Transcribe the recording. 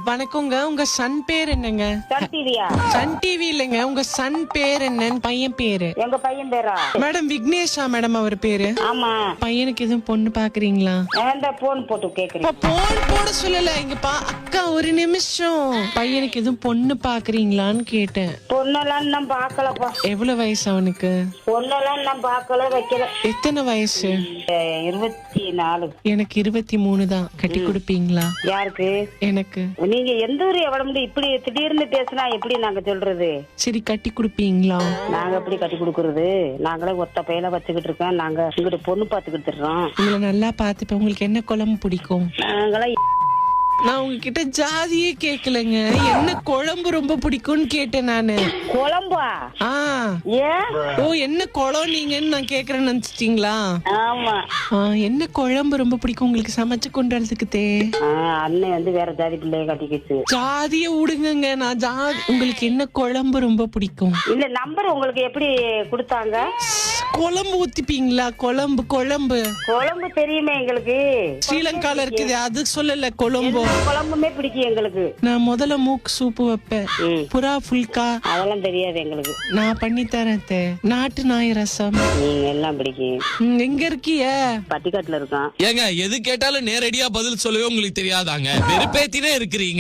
வணக்கங்க. உங்க சன் பேர் என்னங்க? சன் டிவியா? சன் டிவி இல்லைங்க, உங்க சன் பேர் என்னன்னு? பையன் பேரு? எங்க பையன் பேரா? மேடம் விக்னேஷா மேடம் அவர் பேரு. ஆமா. பையனுக்கு எதுவும் பொண்ணு பாக்குறீங்களா? போன் போட்டு கேக்குறேன். போன் போட சொல்லல, இங்க அக்கா ஒரு நிமிஷம். பையனுக்கு எதுவும் பொண்ணு பாக்குறீங்களான்னு கேட்டேன். பொண்ணெல்லாம் நான் பாக்கலப்பா. எவ்வளவு வயசு அவனுக்கு? பொண்ணெல்லாம் நான் பாக்கல, வைக்கல. எத்தனை வயசு? 24. எனக்கு 23 தான். கட்டி கொடுப்பீங்களா? யாருக்கு? எனக்கு. நீங்க எந்த ஊரு? எவ்வளவு இப்படி திடீர்னு பேசினா எப்படி நாங்க சொல்றது? சரி, கட்டி கொடுப்பீங்களா? நாங்க எப்படி கட்டி கொடுக்கறது? நாங்களே ஒத்த பையல வச்சுக்கிட்டு இருக்கோம். நாங்க இங்கிட்ட பொண்ணு பாத்துக்கிட்டு இருக்கோம். உங்களை நல்லா பாத்துப்பேன். உங்களுக்கு என்ன குழம்பு பிடிக்கும்? நாங்களாம் நான் உங்ககிட்ட ஜாதியே கேக்கலங்க, என்ன குழம்பு ரொம்ப பிடிக்கும்னு கேட்டேன் நானு. குழம்பா? ஏன்? ஓ, என்ன குழம்பு நீங்கன்னு நான் கேக்குறேன்னு நினைச்சிட்டீங்களா? ஆமா. என்ன குழம்பு ரொம்ப பிடிக்கும் உங்களுக்கு சமைச்சு கொண்டு வரதுக்கு? அண்ணன் வந்து வேற ஜாதி பிள்ளைய கட்டிக்கிச்சு. ஜாதிய விடுங்க. நான் உங்களுக்கு என்ன குழம்பு ரொம்ப பிடிக்கும்? இல்ல, நம்பர் உங்களுக்கு எப்படி கொடுத்தாங்க? குழம்பு ஊத்திப்பீங்களா? குழம்பு குழம்பு குழம்பு தெரியுமே எங்களுக்கு. ஸ்ரீலங்கால இருக்குது, அது சொல்லல. குழம்பு குழம்புமே பிடிக்கும் எங்களுக்கு. நான் முதல்ல மூக்கு சூப்பு வைப்பேன். புறா புல்கா அதெல்லாம் தெரியாது எங்களுக்கு. நான் பண்ணி தரேன். நாட்டு நாய் ரசம் எல்லாம் பிடிக்கும். எங்க இருக்கிய? பட்டிக்காட்டுல இருக்கான். ஏங்க எது கேட்டாலும் நேரடியா பதில் சொல்லவே உங்களுக்கு தெரியாதாங்க? வெறுப்பேத்தினே இருக்கிறீங்க.